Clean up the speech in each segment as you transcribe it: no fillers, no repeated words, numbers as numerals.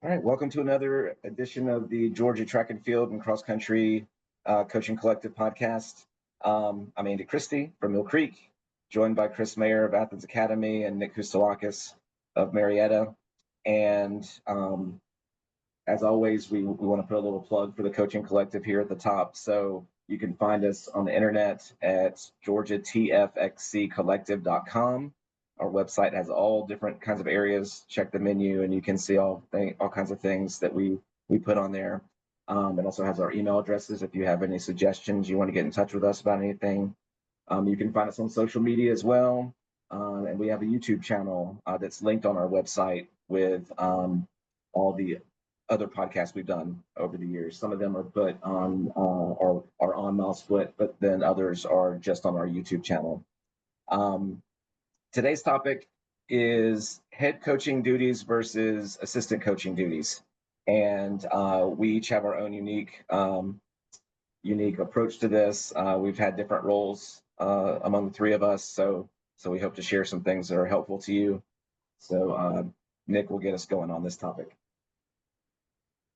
All right, welcome to another edition of the Georgia Track and Field and Cross Country Coaching Collective podcast. I'm Andy Christie from Mill Creek, joined by Chris Mayer of Athens Academy and Nick Koustelakis of Marietta. And as always, we want to put a little plug for the Coaching Collective here at the top. So you can find us on the internet at georgiatfxccollective.com. Our website has all different kinds of areas. Check the menu and you can see all kinds of things that we put on there. It also has our email addresses if you have any suggestions, you want to get in touch with us about anything. You can find us on social media as well. And we have a YouTube channel that's linked on our website with all the other podcasts we've done over the years. Some of them are put on or are on MileSplit, but then others are just on our YouTube channel. Today's topic is head coaching duties versus assistant coaching duties. And we each have our own unique approach to this. We've had different roles among the three of us. So we hope to share some things that are helpful to you. So Nick will get us going on this topic.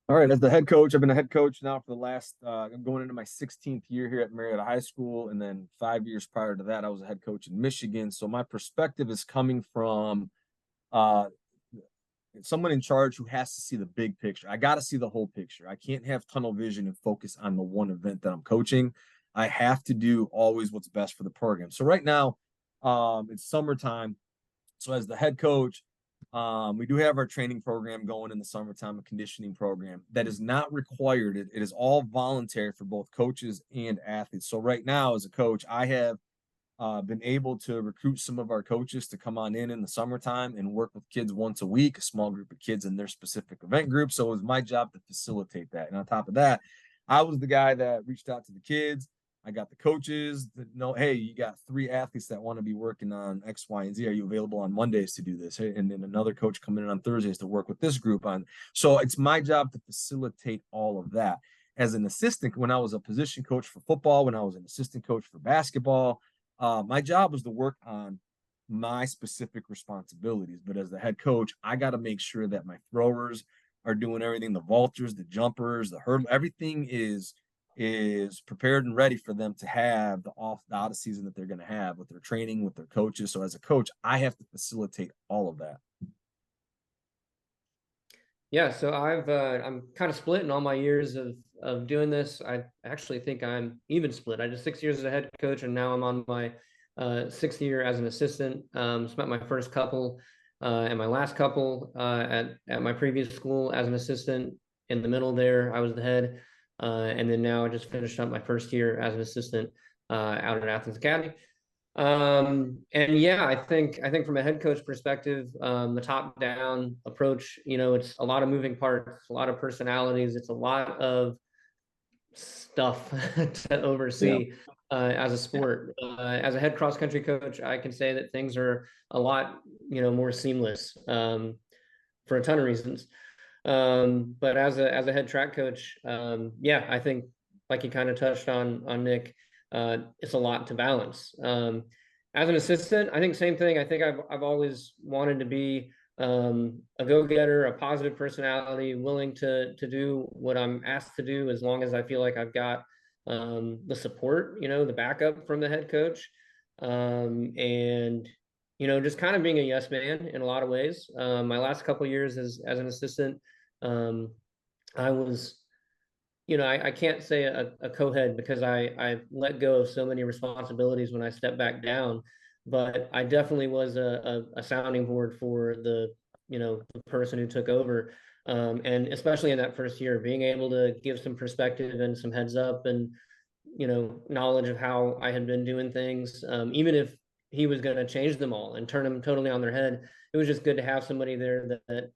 All right, as the head coach, I've been a head coach now for the last, I'm going into my 16th year here at Marietta High School. And then 5 years prior to that, I was a head coach in Michigan. So my perspective is coming from someone in charge who has to see the big picture. I got to see the whole picture. I can't have tunnel vision and focus on the one event that I'm coaching. I have to do always what's best for the program. So right now, it's summertime. So as the head coach, we do have our training program going in the summertime, a conditioning program that is not required. It is all voluntary for both coaches and athletes. So right now, as a coach, I have been able to recruit some of our coaches to come on in the summertime and work with kids once a week, a small group of kids in their specific event group. So it was my job to facilitate that. And on top of that, I was the guy that reached out to the kids. I got the coaches that know, hey, you got 3 athletes that want to be working on X, Y, and Z. Are you available on Mondays to do this? Hey, and then another coach coming in on Thursdays to work with this group on. So it's my job to facilitate all of that. As an assistant, when I was a position coach for football, when I was an assistant coach for basketball, my job was to work on my specific responsibilities. But as the head coach, I got to make sure that my throwers are doing everything, the vaulters, the jumpers, the hurdle, everything is prepared and ready for them to have the out of season that they're going to have with their training, with their coaches. So as a coach, I have to facilitate all of that. Yeah, so I'm kind of split in all my years of doing this. I actually think I'm even split. I did 6 years as a head coach, and now I'm on my 6th year as an assistant. Spent my first couple and my last couple at my previous school as an assistant. In the middle there, I was the head. And then now I just finished up my first year as an assistant out at Athens Academy. And yeah, I think from a head coach perspective, the top down approach, it's a lot of moving parts, a lot of personalities, it's a lot of stuff to oversee as a sport. As a head cross country coach, I can say that things are a lot, more seamless for a ton of reasons. But as a head track coach, yeah, I think like you kind of touched on Nick, it's a lot to balance. As an assistant, I think same thing. I think I've always wanted to be a go-getter, a positive personality, willing to do what I'm asked to do as long as I feel like I've got the support, the backup from the head coach. And just kind of being a yes man in a lot of ways. My last couple of years as an assistant, I was, I can't say a co-head because I let go of so many responsibilities when I stepped back down, but I definitely was a sounding board for the person who took over. And especially in that first year, being able to give some perspective and some heads up and, knowledge of how I had been doing things, even if he was going to change them all and turn them totally on their head. It was just good to have somebody there that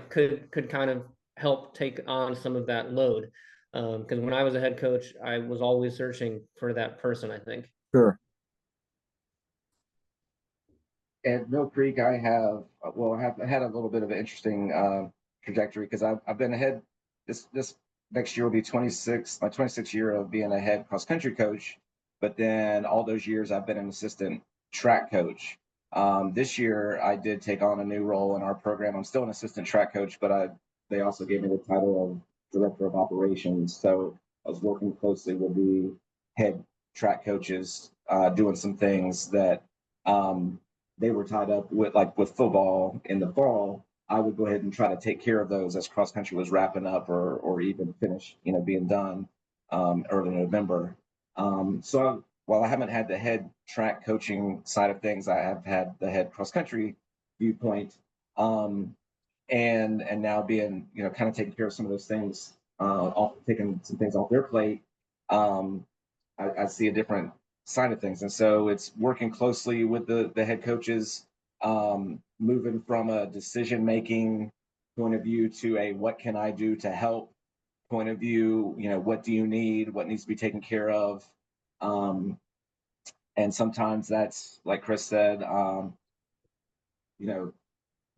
could kind of help take on some of that load. Because when I was a head coach, I was always searching for that person, I think. Sure. At Mill Creek, I have had a little bit of an interesting trajectory because I've been ahead. This next year will be my 26th year of being a head cross country coach. But then all those years I've been an assistant track coach. This year, I did take on a new role in our program. I'm still an assistant track coach, but they also gave me the title of director of operations. So I was working closely with the head track coaches, doing some things that they were tied up with, like with football in the fall. I would go ahead and try to take care of those as cross country was wrapping up or even finish, being done early November. So while I haven't had the head track coaching side of things, I have had the head cross country viewpoint, and now being kind of taking care of some of those things, taking some things off their plate. I see a different side of things, and so it's working closely with the head coaches, moving from a decision making point of view to a what can I do to help point of view. What do you need, what needs to be taken care of. And sometimes that's like Chris said,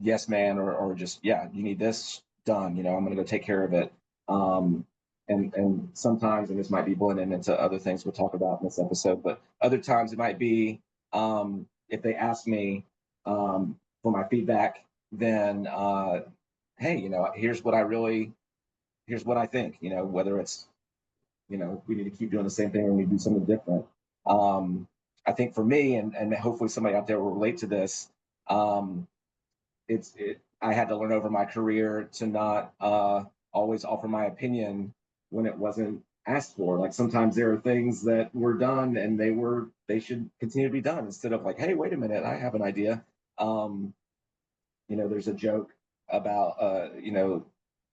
yes, man, or just, yeah, you need this done, I'm going to go take care of it. And sometimes, and this might be blending into other things we'll talk about in this episode, but other times it might be, if they ask me for my feedback, then, hey, here's what I think, whether it's, we need to keep doing the same thing or we do something different. I think for me, and hopefully somebody out there will relate to this, I had to learn over my career to not always offer my opinion when it wasn't asked for. Like sometimes there are things that were done and they should continue to be done instead of like, hey, wait a minute, I have an idea. There's a joke about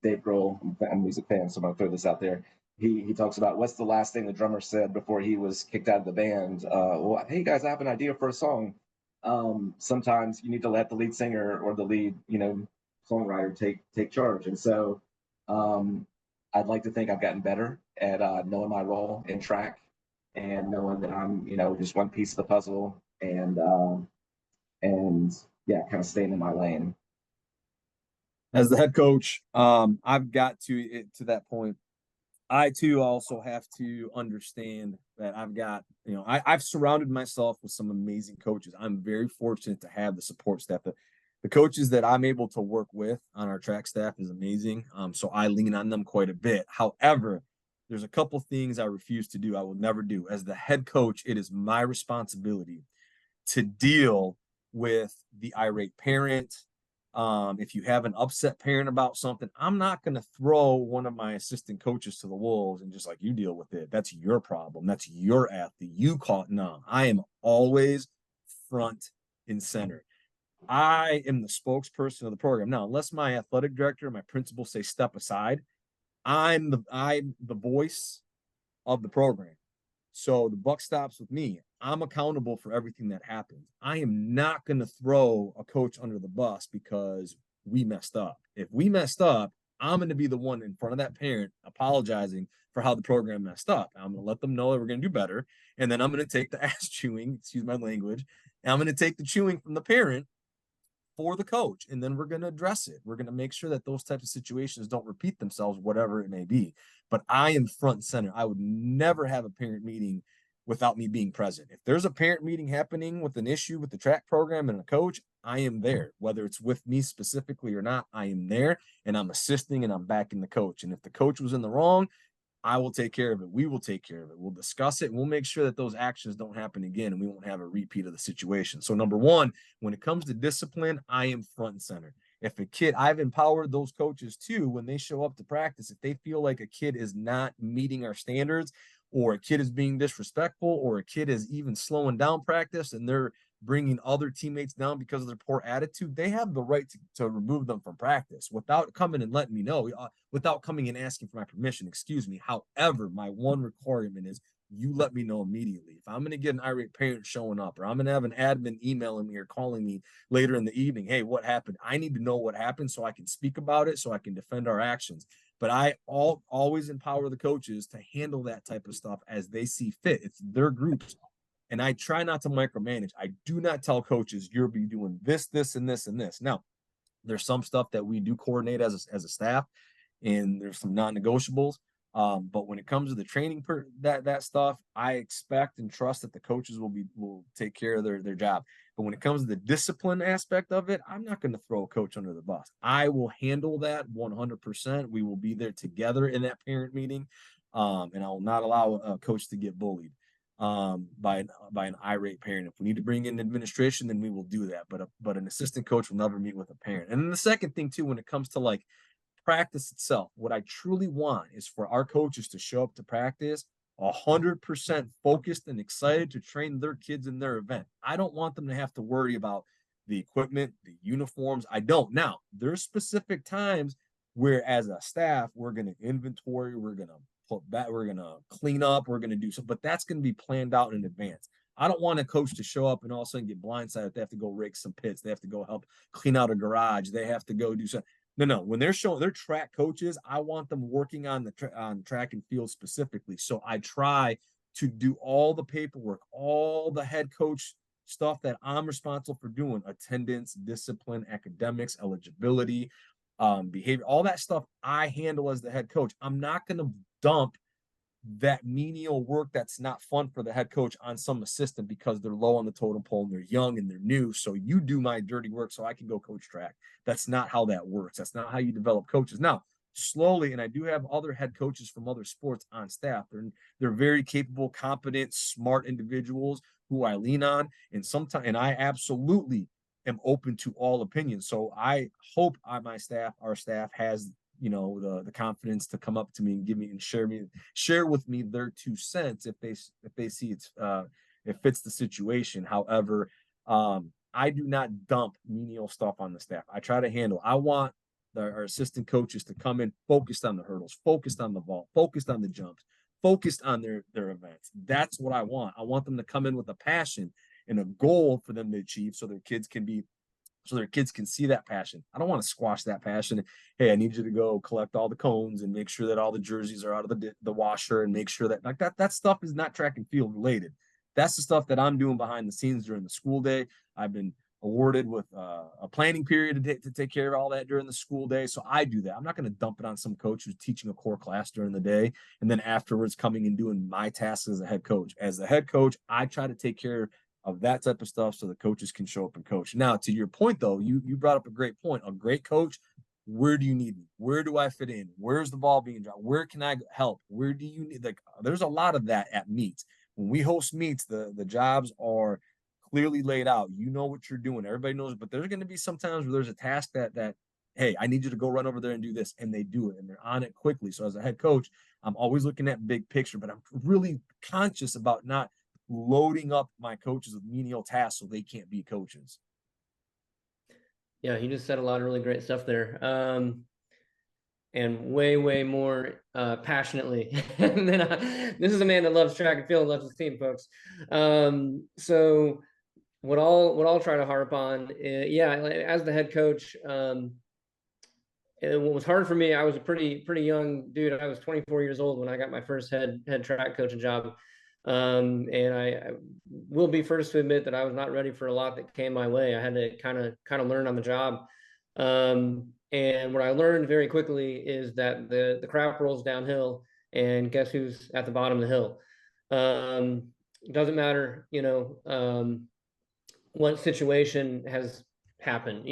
Dave Grohl. I'm a music fan, so I'm gonna throw this out there. He talks about what's the last thing the drummer said before he was kicked out of the band. Well, hey guys, I have an idea for a song. Sometimes you need to let the lead singer or the lead, songwriter take charge. And so I'd like to think I've gotten better at knowing my role in track and knowing that I'm, just one piece of the puzzle and yeah, kind of staying in my lane. As the head coach, I've got to that point. I too also have to understand that I've got, I've surrounded myself with some amazing coaches. I'm very fortunate to have the support staff. The coaches that I'm able to work with on our track staff is amazing. So I lean on them quite a bit. However, there's a couple things I refuse to do. I will never do. As the head coach, it is my responsibility to deal with the irate parent. If you have an upset parent about something, I'm not going to throw one of my assistant coaches to the wolves and just like, you deal with it. That's your problem. That's your athlete. You caught. No, I am always front and center. I am the spokesperson of the program. Now, unless my athletic director, my principal say step aside, I'm the voice of the program. So the buck stops with me. I'm accountable for everything that happens. I am not going to throw a coach under the bus because we messed up. If we messed up, I'm going to be the one in front of that parent apologizing for how the program messed up. I'm going to let them know that we're going to do better. And then I'm going to take the ass chewing, excuse my language, and I'm going to take the chewing from the parent for the coach. And then we're going to address it. We're going to make sure that those types of situations don't repeat themselves, whatever it may be. But I am front and center. I would never have a parent meeting without me being present. If there's a parent meeting happening with an issue with the track program and a coach, I am there. Whether it's with me specifically or not, I am there and I'm assisting and I'm backing the coach. And if the coach was in the wrong, I will take care of it. We will take care of it. We'll discuss it. And we'll make sure that those actions don't happen again and we won't have a repeat of the situation. So number one, when it comes to discipline, I am front and center. If a kid, I've empowered those coaches too, when they show up to practice, if they feel like a kid is not meeting our standards or a kid is being disrespectful or a kid is even slowing down practice and they're bringing other teammates down because of their poor attitude, they have the right to remove them from practice without coming and letting me know, without coming and asking for my permission, excuse me. However, my one requirement is you let me know immediately. If I'm going to get an irate parent showing up or I'm going to have an admin emailing me or calling me later in the evening, hey, what happened? I need to know what happened so I can speak about it, so I can defend our actions. But I always empower the coaches to handle that type of stuff as they see fit. It's their groups. And I try not to micromanage. I do not tell coaches, you'll be doing this, this, and this, and this. Now, there's some stuff that we do coordinate as a staff, and there's some non-negotiables. But when it comes to the training that stuff, I expect and trust that the coaches will take care of their job. But when it comes to the discipline aspect of it, I'm not going to throw a coach under the bus. I will handle that 100%. We will be there together in that parent meeting, and I will not allow a coach to get bullied by an irate parent. If we need to bring in administration, then we will do that. But an assistant coach will never meet with a parent. And then the second thing too, when it comes to like practice itself, what I truly want is for our coaches to show up to practice 100% focused and excited to train their kids in their event. I don't want them to have to worry about the equipment, the uniforms. I don't. Now, there's specific times where as a staff, we're going to inventory, we're going to put back, we're going to clean up, we're going to do something, but that's going to be planned out in advance. I don't want a coach to show up and all of a sudden get blindsided. They have to go rake some pits. They have to go help clean out a garage. They have to go do something. No. When they're showing their track coaches, I want them working on on track and field specifically. So I try to do all the paperwork, all the head coach stuff that I'm responsible for doing: attendance, discipline, academics, eligibility, behavior, all that stuff I handle as the head coach. I'm not going to dump that menial work that's not fun for the head coach on some assistant because they're low on the totem pole and they're young and they're new. So you do my dirty work so I can go coach track. That's not how that works. That's not how you develop coaches. Now, slowly, and I do have other head coaches from other sports on staff. They're very capable, competent, smart individuals who I lean on. And sometimes, and I absolutely am open to all opinions. So I hope our staff has the confidence to come up to me and give me and share with me their 2 cents if they see it fits the situation. However, I do not dump menial stuff on the staff. I try to handle. I want our assistant coaches to come in focused on the hurdles, focused on the ball, focused on the jumps, focused on their events. That's what I want. I want them to come in with a passion and a goal for them to achieve so their kids can see that passion. I don't want to squash that passion. Hey, I need you to go collect all the cones and make sure that all the jerseys are out of the washer and make sure that like that stuff is not track and field related. That's the stuff that I'm doing behind the scenes during the school day. I've been awarded with a planning period to take care of all that during the school day. So I do that. I'm not going to dump it on some coach who's teaching a core class during the day and then afterwards coming and doing my tasks as a head coach. As the head coach, I try to take care of that type of stuff so the coaches can show up and coach. Now, to your point, though, you brought up a great point. A great coach, where do you need me? Where do I fit in? Where's the ball being dropped? Where can I help? Where do you need? Like, there's a lot of that at meets. When we host meets, the jobs are clearly laid out. You know what you're doing. Everybody knows, but there's going to be some times where there's a task that hey, I need you to go run over there and do this, and they do it, and they're on it quickly. So as a head coach, I'm always looking at big picture, but I'm really conscious about not loading up my coaches with menial tasks so they can't be coaches. Yeah, he just said a lot of really great stuff there. And way more passionately than this is a man that loves track and field and loves his team, folks. So what I'll try to harp on, as the head coach, what was hard for me, I was a pretty young dude. I was 24 years old when I got my first head track coaching job. And I will be first to admit that I was not ready for a lot that came my way. I had to kind of learn on the job. And what I learned very quickly is that the crap rolls downhill, and guess who's at the bottom of the hill? It doesn't matter, what situation has happened.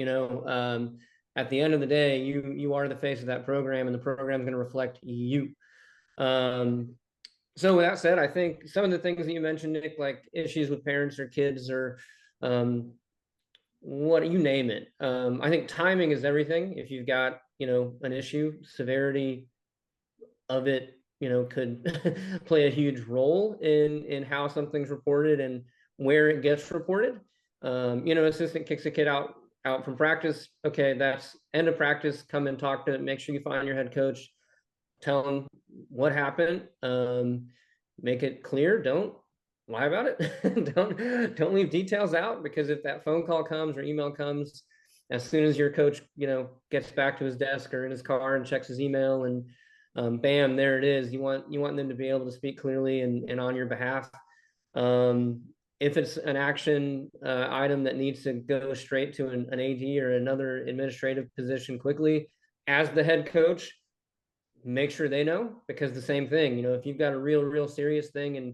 At the end of the day, you are the face of that program, and the program is going to reflect you. So with that said, I think some of the things that you mentioned, Nick, like issues with parents or kids or what you name it. I think timing is everything. If you've got, an issue, severity of it, could play a huge role in how something's reported and where it gets reported. Assistant kicks a kid out from practice. Okay, that's end of practice. Come and talk to, make sure you find your head coach. Tell them what happened. Make it clear. Don't lie about it. don't leave details out, because if that phone call comes or email comes, as soon as your coach, gets back to his desk or in his car and checks his email and bam, there it is. You want them to be able to speak clearly and on your behalf. If it's an action item that needs to go straight to an AD or another administrative position quickly, as the head coach, make sure they know, because the same thing, if you've got a real serious thing and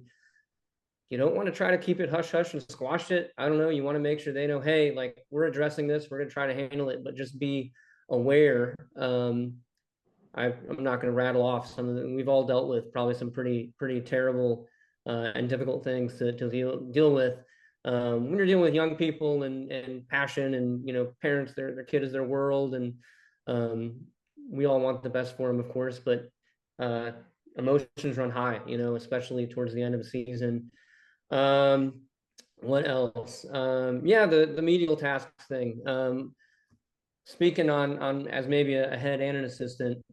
you don't want to try to keep it hush hush and squash it. I don't know. You want to make sure they know, hey, like, we're addressing this. We're going to try to handle it, but just be aware. I'm not going to rattle off some of we've all dealt with probably some pretty terrible and difficult things to deal with when you're dealing with young people and passion, and parents, their kid is their world, and we all want the best for them, of course, but emotions run high, especially towards the end of the season. What else? Yeah, the medial tasks thing. Speaking on as maybe a head and an assistant,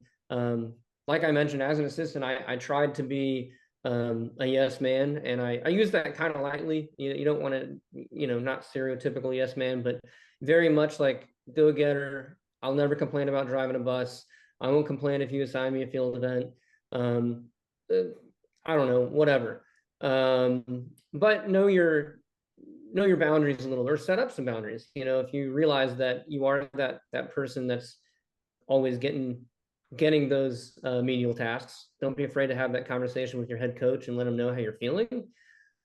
like I mentioned, as an assistant, I tried to be a yes man, and I use that kind of lightly. You don't want to, not stereotypical yes man, but very much like go getter. I'll never complain about driving a bus. I won't complain if you assign me a field event. I don't know, whatever. But know your boundaries a little, or set up some boundaries. If you realize that you are that person that's always getting those menial tasks, don't be afraid to have that conversation with your head coach and let them know how you're feeling.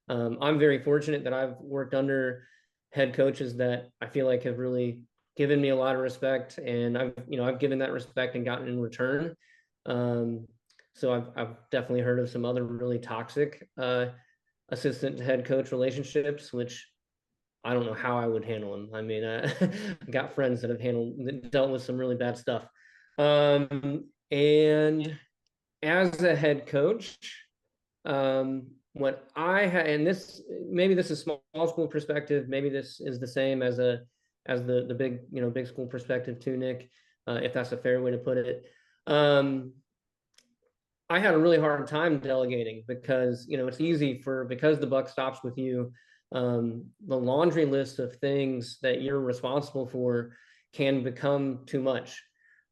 I'm very fortunate that I've worked under head coaches that I feel like have really given me a lot of respect, and I've given that respect and gotten in return. So I've definitely heard of some other really toxic assistant to head coach relationships, which I don't know how I would handle them. I mean, I got friends that have dealt with some really bad stuff. And as a head coach, what I had, and maybe this is small school perspective, maybe this is the same as the big, big school perspective too, Nick, if that's a fair way to put it. I had a really hard time delegating because, it's easy because the buck stops with you. The laundry list of things that you're responsible for can become too much.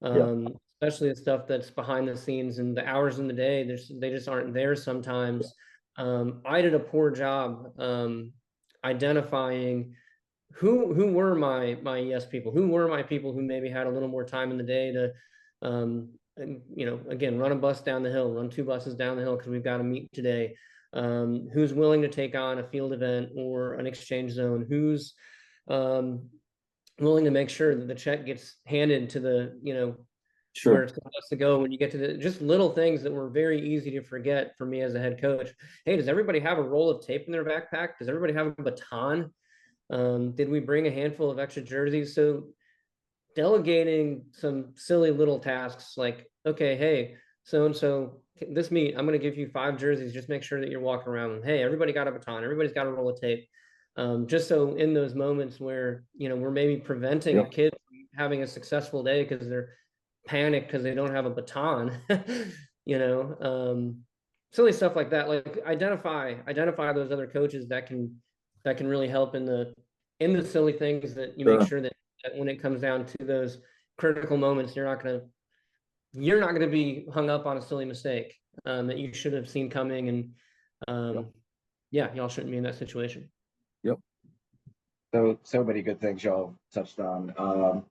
Especially the stuff that's behind the scenes and the hours in the day, they just aren't there sometimes. I did a poor job identifying who were my yes people, who were my people who maybe had a little more time in the day to again, run a bus down the hill, run 2 buses down the hill because we've got to meet today. Who's willing to take on a field event or an exchange zone? Who's willing to make sure that the check gets handed to the, Sure. where it's supposed to go when you get to the just little things that were very easy to forget for me as a head coach. Hey, does everybody have a roll of tape in their backpack? Does everybody have a baton? Did we bring a handful of extra jerseys? So delegating some silly little tasks like, okay, hey, so this meet, I'm going to give you 5 jerseys. Just make sure that you're walking around them. Hey, everybody got a baton. Everybody's got a roll of tape. Just so in those moments where, we're maybe preventing a kid from having a successful day because they're panicked because they don't have a baton, silly stuff like that. Like identify those other coaches that can really help in the silly things that you make sure that when it comes down to those critical moments, you're not going to be hung up on a silly mistake that you should have seen coming. And y'all shouldn't be in that situation. Yep. So many good things y'all touched on.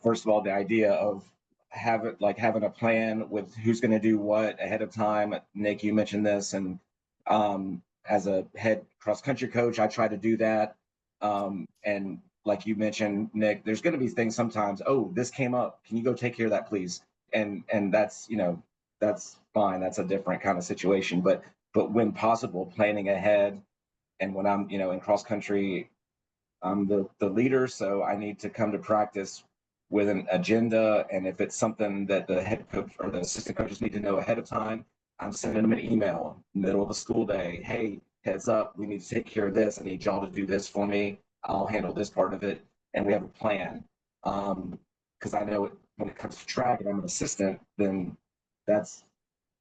First of all, the idea of having a plan with who's going to do what ahead of time. Nick, you mentioned this, and as a head cross country coach, I try to do that. And like you mentioned, Nick, there's going to be things sometimes. Oh, this came up. Can you go take care of that, please? And that's that's fine. That's a different kind of situation. But when possible, planning ahead. And when I'm in cross country, I'm the leader, so I need to come to practice with an agenda. And if it's something that the head coach or the assistant coaches need to know ahead of time, I'm sending them an email middle of a school day. Hey, heads up, we need to take care of this. I need y'all to do this for me. I'll handle this part of it. And we have a plan. Because I know when it comes to track and I'm an assistant, then that's,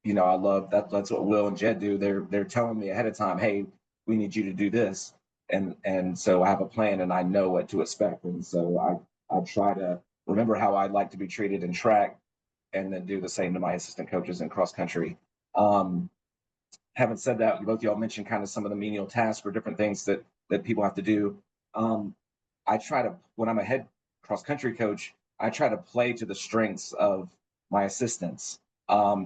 I love that. That's what Will and Jed do. They're telling me ahead of time, hey, we need you to do this. And so I have a plan and I know what to expect. And so I try to remember how I'd like to be treated in track and then do the same to my assistant coaches in cross country. Having said that, both of y'all mentioned kind of some of the menial tasks or different things that people have to do. I try to, when I'm a head cross country coach, I try to play to the strengths of my assistants.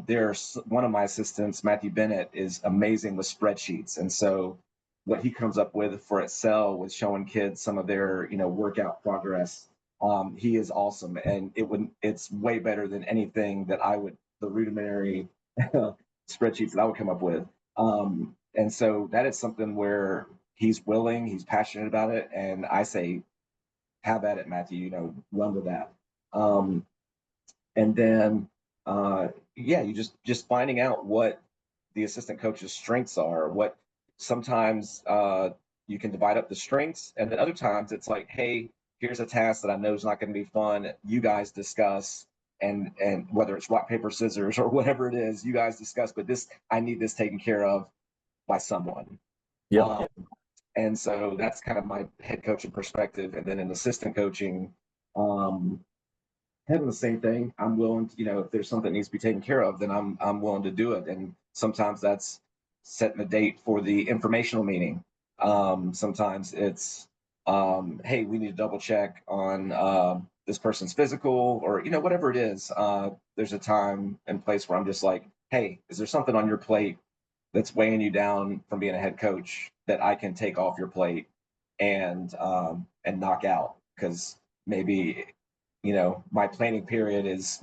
There's one of my assistants, Matthew Bennett, is amazing with spreadsheets. And so what he comes up with for Excel with showing kids some of their, workout progress, he is awesome. And it's way better than anything that the rudimentary spreadsheets that I would come up with. And so that is something where he's willing, he's passionate about it. And I say, have at it, Matthew, run with that. And then, you just finding out what the assistant coach's strengths are, what sometimes you can divide up the strengths. And then other times it's like, hey, here's a task that I know is not going to be fun. You guys discuss, and whether it's rock, paper, scissors or whatever it is, you guys discuss, but I need this taken care of by someone. Yeah. And so that's kind of my head coaching perspective. And then in assistant coaching, having the same thing. I'm willing to, if there's something that needs to be taken care of, then I'm willing to do it. And sometimes that's setting a date for the informational meeting. Sometimes it's, hey, we need to double check on this person's physical, or whatever it is. There's a time and place where I'm just like, hey, is there something on your plate that's weighing you down from being a head coach that I can take off your plate and knock out? Because maybe my planning period is,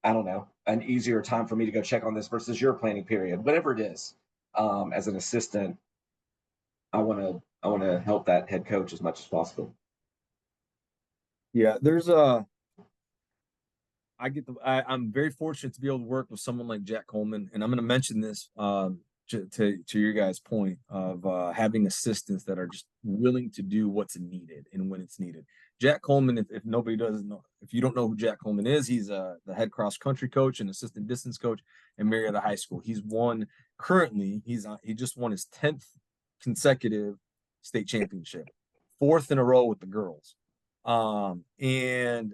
I don't know, an easier time for me to go check on this versus your planning period, whatever it is. As an assistant, I want to help that head coach as much as possible. Yeah, I'm very fortunate to be able to work with someone like Jack Coleman, and I'm going to mention this to your guys' point of having assistants that are just willing to do what's needed and when it's needed. Jack Coleman, if nobody doesn't know, if you don't know who Jack Coleman is, he's the head cross country coach and assistant distance coach in Marietta High School. He just won his 10th consecutive state championship, 4th in a row with the girls. And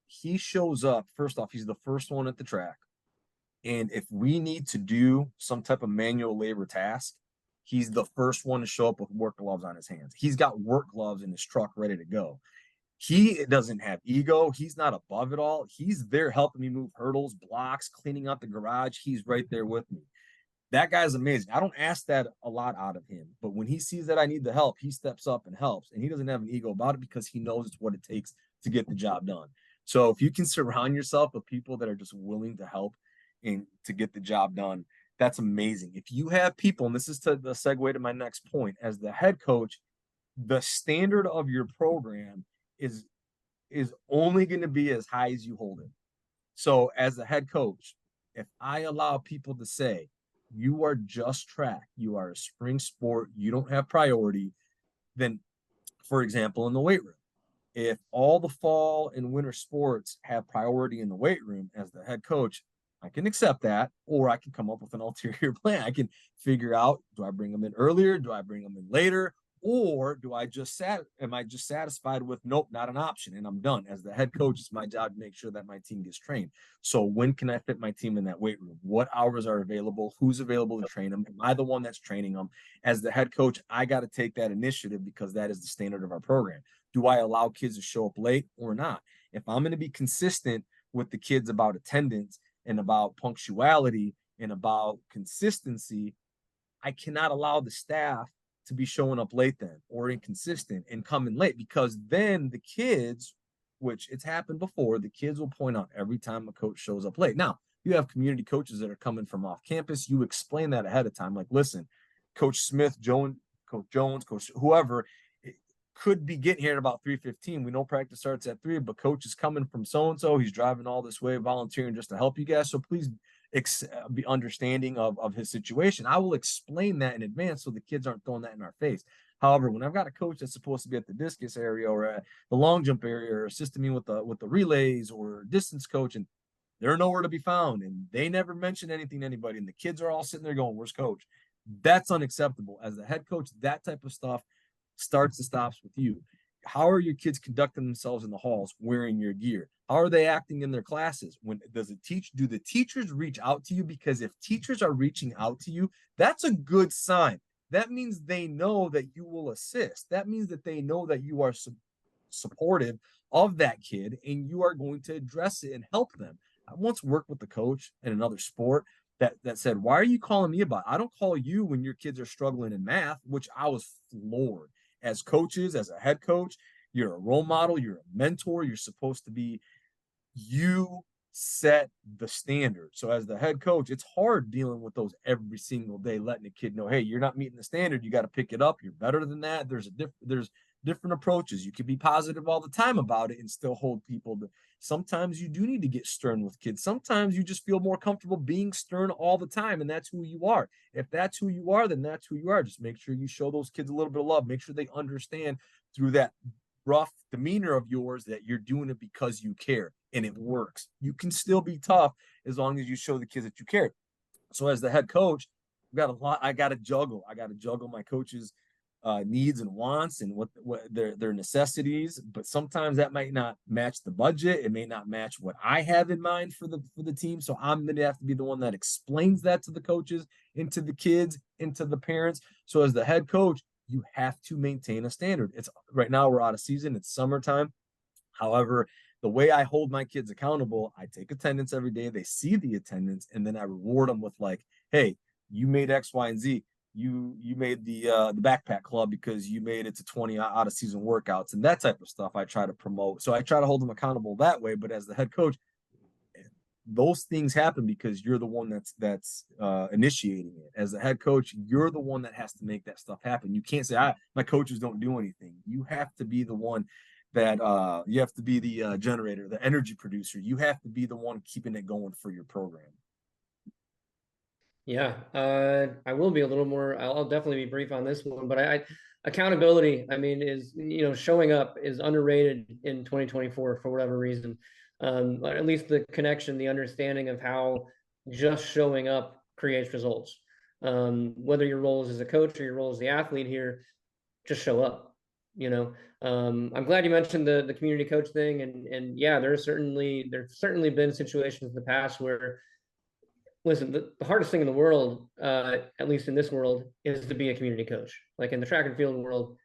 he shows up, first off, he's the first one at the track. And if we need to do some type of manual labor task, he's the first one to show up with work gloves on his hands. He's got work gloves in his truck ready to go. He doesn't have ego. He's not above it all. He's there helping me move hurdles, blocks, cleaning out the garage. He's right there with me. That guy's amazing. I don't ask that a lot out of him, but when he sees that I need the help, he steps up and helps. And he doesn't have an ego about it because he knows it's what it takes to get the job done. So if you can surround yourself with people that are just willing to help and to get the job done, that's amazing. If you have people, and this is the segue to my next point, as the head coach, the standard of your program is only going to be as high as you hold it. So as the head coach, if I allow people to say, you are just track, you are a spring sport, you don't have priority, then, for example, in the weight room, if all the fall and winter sports have priority in the weight room, as the head coach, I can accept that, or I can come up with an ulterior plan. I can figure out, do I bring them in earlier? Do I bring them in later? Or am I just satisfied with, nope, not an option, and I'm done? As the head coach, it's my job to make sure that my team gets trained. So when can I fit my team in that weight room? What hours are available? Who's available to train them? Am I the one that's training them? As the head coach, I got to take that initiative because that is the standard of our program. Do I allow kids to show up late or not? If I'm going to be consistent with the kids about attendance and about punctuality and about consistency, I cannot allow the staff to be showing up late then or inconsistent and coming late, because then the kids, which it's happened before, the kids will point out every time a coach shows up late. Now, you have community coaches that are coming from off campus. You explain that ahead of time. Like, listen, Coach Smith, Coach Jones, Coach whoever could be getting here at about 3:15. We know practice starts at 3, but coach is coming from so-and-so. He's driving all this way, volunteering just to help you guys. So please be understanding of his situation. I will explain that in advance so the kids aren't throwing that in our face. However, when I've got a coach that's supposed to be at the discus area or at the long jump area or assisting me with the relays or distance coach, and they're nowhere to be found, and they never mention anything to anybody, and the kids are all sitting there going, where's coach? That's unacceptable. As the head coach, that type of stuff starts and stops with you. How are your kids conducting themselves in the halls wearing your gear? How are they acting in their classes? Do the teachers reach out to you? Because if teachers are reaching out to you, that's a good sign. That means they know that you will assist. That means that they know that you are supportive of that kid, and you are going to address it and help them. I once worked with a coach in another sport that said, "Why are you calling me about it? I don't call you when your kids are struggling in math," which I was floored. As coaches, as a head coach, you're a role model, you're a mentor, you're supposed to be, you set the standard. So as the head coach, it's hard dealing with those every single day, letting a kid know, hey, you're not meeting the standard. You got to pick it up. You're better than that. There's different approaches. You can be positive all the time about it and still hold people to. Sometimes you do need to get stern with kids. Sometimes you just feel more comfortable being stern all the time, and that's who you are. If that's who you are, then that's who you are. Just make sure you show those kids a little bit of love. Make sure they understand through that rough demeanor of yours that you're doing it because you care, and it works. You can still be tough as long as you show the kids that you care. So as the head coach, I've got a lot I got to juggle. I got to juggle my coaches' needs and wants and what their necessities. But sometimes that might not match the budget. It may not match what I have in mind for the team. So I'm going to have to be the one that explains that to the coaches, into the kids, into the parents. So as the head coach, you have to maintain a standard. It's right now we're out of season. It's summertime. However, the way I hold my kids accountable, I take attendance every day. They see the attendance, and then I reward them with like, "Hey, you made X, Y, and Z. You made the backpack club because you made it to 20 out of season workouts," and that type of stuff. I try to promote. So I try to hold them accountable that way. But as the head coach, those things happen because you're the one that's initiating it. As a head coach, you're the one that has to make that stuff happen. You can't say, my coaches don't do anything. You have to be the one that you have to be the generator, the energy producer. You have to be the one keeping it going for your program. Yeah, I will be a little more. I'll definitely be brief on this one, but accountability, I mean, is, showing up is underrated in 2024 for whatever reason. At least the connection, the understanding of how just showing up creates results. Whether your role is as a coach or your role as the athlete here, just show up. I'm glad you mentioned the community coach thing, and yeah, there's certainly been situations in the past where, listen, the hardest thing in the world, at least in this world, is to be a community coach. Like in the track and field world,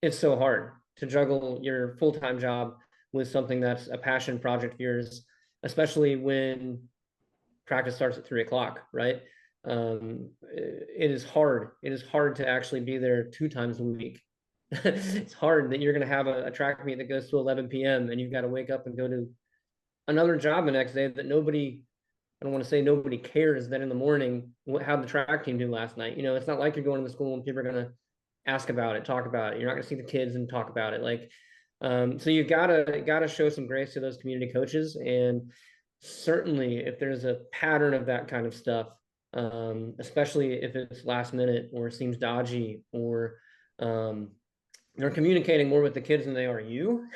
it's so hard to juggle your full-time job with something that's a passion project of yours, especially when practice starts at 3 o'clock, right? It is hard. It is hard to actually be there 2 times a week. It's hard that you're going to have a track meet that goes to 11 p.m. and you've got to wake up and go to another job the next day that I don't want to say nobody cares that in the morning, how the track team do last night. It's not like you're going to the school and people are going to ask about it, talk about it. You're not going to see the kids and talk about it. Like, so you gotta show some grace to those community coaches. And certainly if there's a pattern of that kind of stuff, especially if it's last minute or seems dodgy, or they're communicating more with the kids than they are you,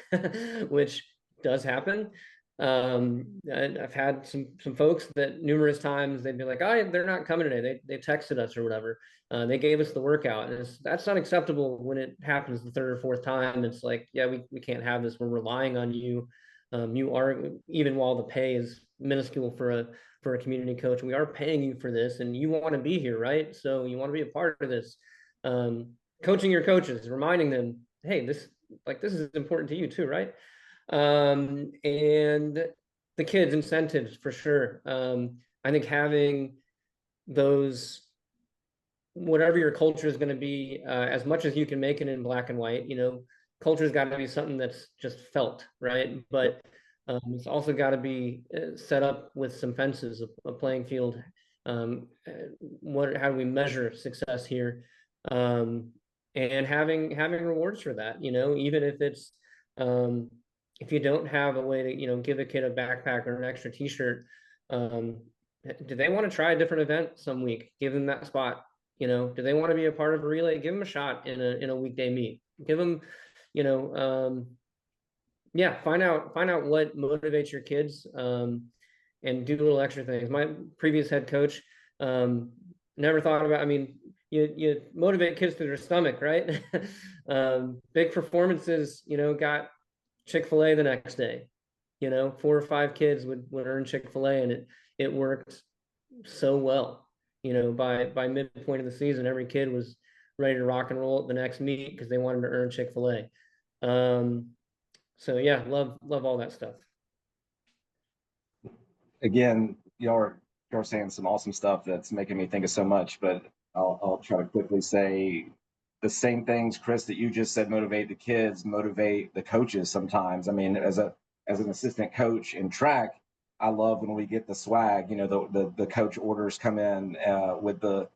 which does happen. And I've had some folks that numerous times they'd be like, "Oh, they're not coming today. They texted us or whatever. They gave us the workout," and that's not acceptable when it happens the third or fourth time. It's like, yeah, we can't have this. We're relying on you. You are, even while the pay is minuscule for a community coach, we are paying you for this, and you want to be here, right? So you want to be a part of this. Coaching your coaches, reminding them, hey, this is important to you too, right? And the kids' incentives for sure. I think having those, whatever your culture is going to be, as much as you can make it in black and white, culture's got to be something that's just felt, right? But it's also got to be set up with some fences, a playing field. How do we measure success here? And having rewards for that, even if it's, if you don't have a way to, give a kid a backpack or an extra t-shirt, do they want to try a different event some week? Give them that spot. Do they want to be a part of a relay? Give them a shot in a weekday meet. Give them, yeah, find out what motivates your kids, and do little extra things. My previous head coach, never thought about, I mean, you motivate kids to their stomach, right? Big performances, got Chick-fil-A the next day. 4 or 5 kids would earn Chick-fil-A, and it worked so well. By midpoint of the season, every kid was ready to rock and roll at the next meet because they wanted to earn Chick-fil-A. So yeah, love all that stuff. Again, y'all are saying some awesome stuff that's making me think of so much, but I'll try to quickly say the same things, Chris, that you just said motivate the kids, motivate the coaches sometimes. I mean, as an assistant coach in track, I love when we get the swag. You know, the coach orders come in with the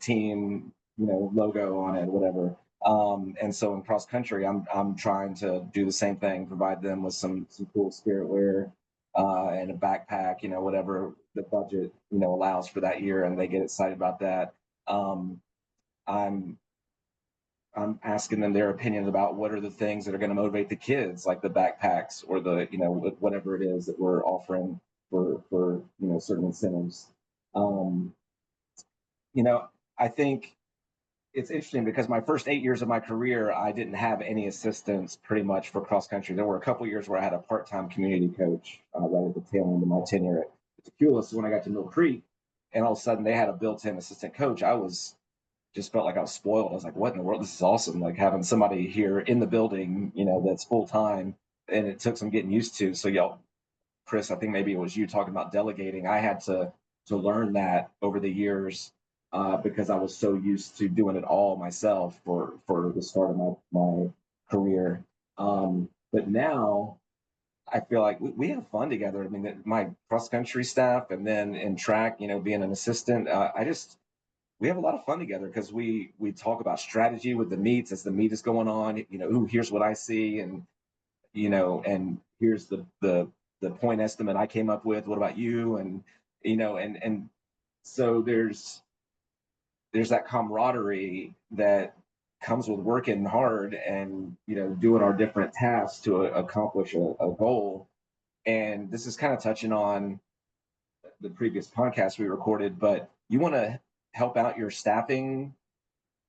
team, you know, logo on it, whatever. And so in cross country, I'm trying to do the same thing, provide them with some cool spirit wear and a backpack, you know, whatever the budget, you know, allows for that year, and they get excited about that. Um, I'm I'm asking them their opinions about what are the things that are going to motivate the kids, like the backpacks or the, you know, whatever it is that we're offering for you know, certain incentives. Um, you know, I think it's interesting because my first 8 years of my career, I didn't have any assistants pretty much for cross country. There were a couple years where I had a part-time community coach right at the tail end of my tenure at Tequila. So when I got to Mill Creek, and all of a sudden they had a built-in assistant coach, I was just felt like I was spoiled. I was like, what in the world? This is awesome. Like having somebody here in the building, you know, that's full time. And it took some getting used to. So y'all, Chris, I think maybe it was you talking about delegating. I had to learn that over the years because I was so used to doing it all myself for the start of my career. But now I feel like we have fun together. I mean, my cross country staff, and then in track, you know, being an assistant, we have a lot of fun together because we talk about strategy with the meets as the meet is going on. You know, ooh, here's what I see, and you know, and here's the point estimate I came up with. What about you? And you know, and so there's that camaraderie that comes with working hard and you know doing our different tasks to accomplish a goal. And this is kind of touching on the previous podcast we recorded, but you want to help out your staffing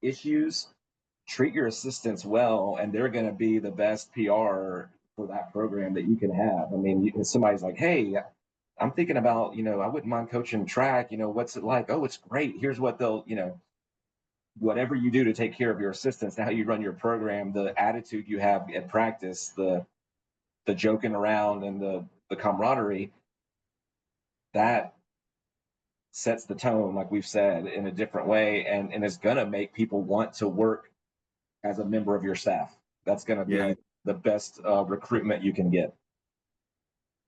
issues, treat your assistants well, and they're going to be the best PR for that program that you can have. I mean, somebody's like, hey, I'm thinking about, you know, I wouldn't mind coaching track. You know, what's it like? Oh, it's great. Here's what they'll, you know, whatever you do to take care of your assistants, how you run your program, the attitude you have at practice, the joking around and the camaraderie, that sets the tone, like we've said, in a different way, and is going to make people want to work as a member of your staff. That's going to Yeah. be the best recruitment you can get.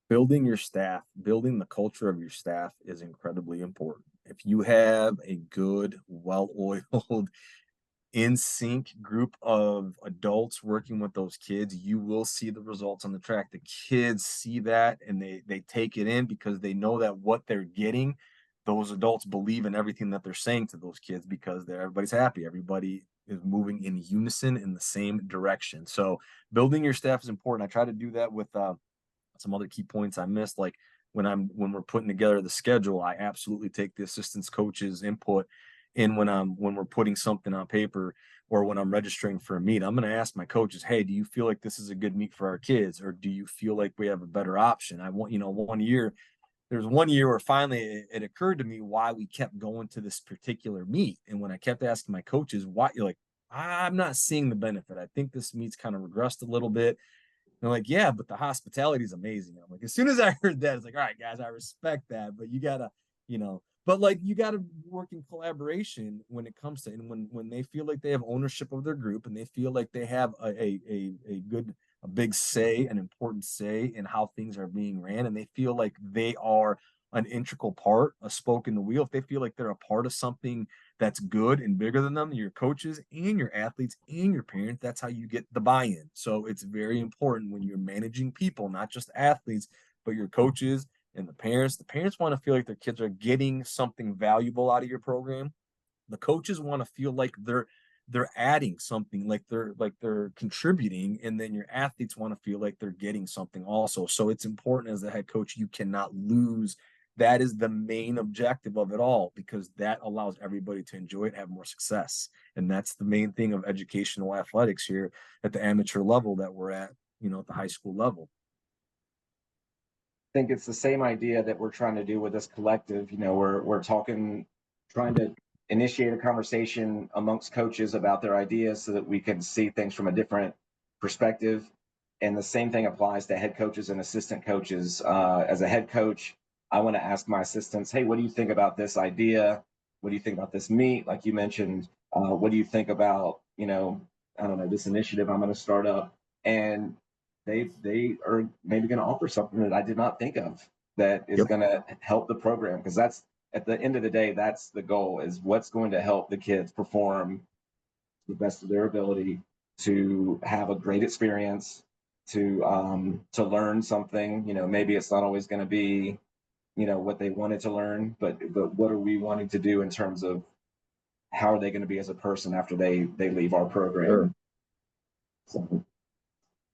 Building your staff, building the culture of your staff is incredibly important. If you have a good, well-oiled, in sync group of adults working with those kids, you will see the results on the track. The kids see that and they take it in because they know that what they're getting, those adults believe in everything that they're saying to those kids because everybody's happy. Everybody is moving in unison in the same direction. So building your staff is important. I try to do that with some other key points I missed, like when we're putting together the schedule, I absolutely take the assistants coaches input in when we're putting something on paper or when I'm registering for a meet. I'm going to ask my coaches, hey, do you feel like this is a good meet for our kids, or do you feel like we have a better option? I want, you know, there's one year where finally it occurred to me why we kept going to this particular meet. And when I kept asking my coaches, why, you're like, I'm not seeing the benefit. I think this meet's kind of regressed a little bit. They're like, yeah, but the hospitality is amazing. I'm like, as soon as I heard that, it's like, all right, guys, I respect that, but you gotta, you know, but like you gotta work in collaboration when it comes to, and when they feel like they have ownership of their group and they feel like they have a good, a big say, an important say in how things are being ran, and they feel like they are an integral part, a spoke in the wheel. If they feel like they're a part of something that's good and bigger than them, your coaches and your athletes and your parents, that's how you get the buy-in. So it's very important when you're managing people, not just athletes, but your coaches and the parents. The parents want to feel like their kids are getting something valuable out of your program. The coaches want to feel like they're adding something, like they're contributing, and then your athletes want to feel like they're getting something also. So it's important as the head coach, you cannot lose. That is the main objective of it all, because that allows everybody to enjoy it, have more success. And that's the main thing of educational athletics here at the amateur level that we're at, you know, at the high school level. I think it's the same idea that we're trying to do with this collective. You know, we're talking, trying to initiate a conversation amongst coaches about their ideas so that we can see things from a different perspective. And the same thing applies to head coaches and assistant coaches. As a head coach, I want to ask my assistants, hey, what do you think about this idea? What do you think about this meet? Like you mentioned, what do you think about, I don't know, this initiative I'm going to start up? And they are maybe going to offer something that I did not think of that is Yep. going to help the program, because that's at the end of the day, that's the goal, is what's going to help the kids perform to the best of their ability, to have a great experience, to learn something. Maybe it's not always going to be what they wanted to learn, but what are we wanting to do in terms of how are they going to be as a person after they leave our program. Sure. So,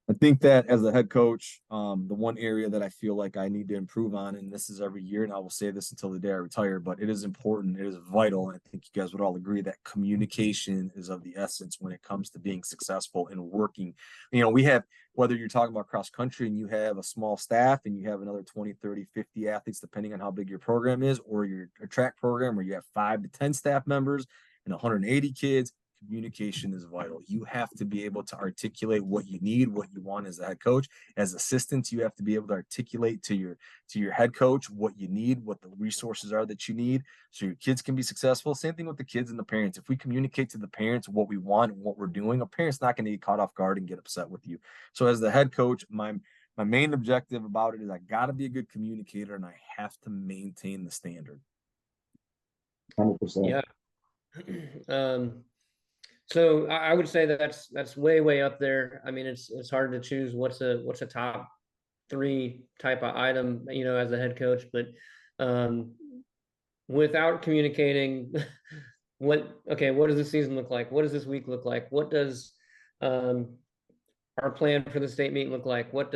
I think that as a head coach, the one area that I feel like I need to improve on, and this is every year, and I will say this until the day I retire, but it is important, it is vital, and I think you guys would all agree that communication is of the essence when it comes to being successful and working. We have, whether you're talking about cross country and you have a small staff and you have another 20, 30, 50 athletes, depending on how big your program is, or your track program where you have 5 to 10 staff members and 180 kids, communication is vital. You have to be able to articulate what you need, what you want as a head coach. As assistants, you have to be able to articulate to your head coach what you need, what the resources are that you need, so your kids can be successful. Same thing with the kids and the parents. If we communicate to the parents what we want and what we're doing, a parent's not going to get caught off guard and get upset with you. So as the head coach, my main objective about it is I got to be a good communicator and I have to maintain the standard. 100%. Yeah. So I would say that that's way up there. I mean, it's hard to choose what's a top 3 type of item, as a head coach, but without communicating what does the season look like? What does this week look like? What does our plan for the state meet look like? What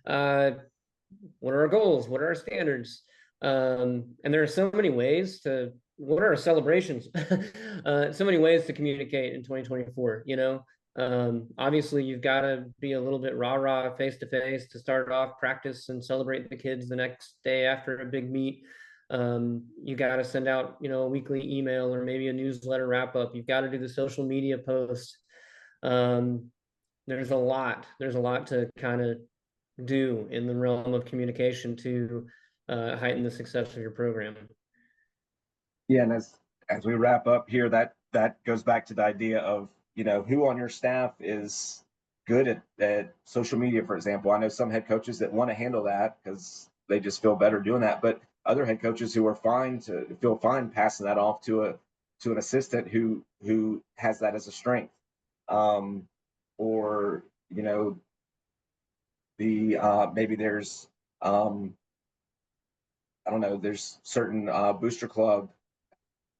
are our goals? What are our standards? And there are so many ways to, what are our celebrations? So many ways to communicate in 2024, obviously you've got to be a little bit rah-rah face to face to start off practice and celebrate the kids the next day after a big meet. You got to send out, a weekly email or maybe a newsletter wrap up. You've got to do the social media post. There's a lot to kind of do in the realm of communication to heighten the success of your program. Yeah, and as we wrap up here, that goes back to the idea of who on your staff is good at social media, for example. I know some head coaches that want to handle that because they just feel better doing that, but other head coaches who are feel fine passing that off to an assistant who has that as a strength, or maybe there's I don't know, there's certain booster club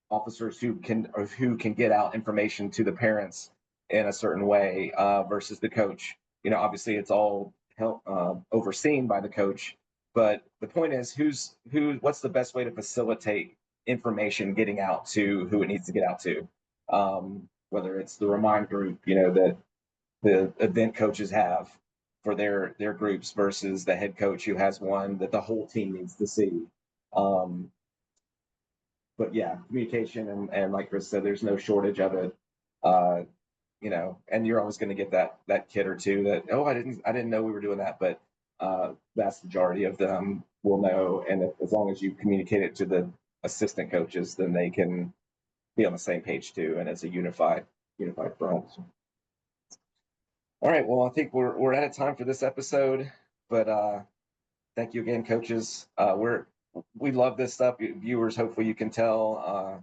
officers who can get out information to the parents in a certain way versus the coach. Obviously it's all overseen by the coach, but the point is what's the best way to facilitate information getting out to who it needs to get out to, whether it's the remind group that the event coaches have for their groups versus the head coach who has one that the whole team needs to see. But yeah, communication and like Chris said, there's no shortage of it. And you're always going to get that kid or two that, oh, I didn't know we were doing that, but vast majority of them will know. And as long as you communicate it to the assistant coaches, then they can be on the same page too, and it's a unified front. All right, well, I think we're out of time for this episode, but thank you again, coaches. We love this stuff. Viewers, hopefully you can tell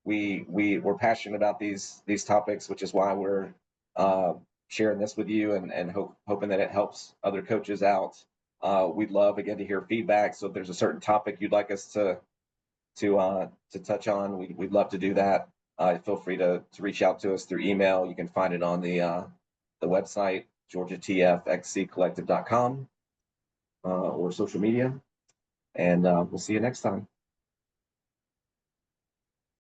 we're passionate about these topics, which is why we're sharing this with you and hoping that it helps other coaches out. We'd love again to hear feedback. So if there's a certain topic you'd like us to touch on, we'd love to do that. Feel free to reach out to us through email. You can find it on the website, georgiatfxccollective.com, or social media. And we'll see you next time.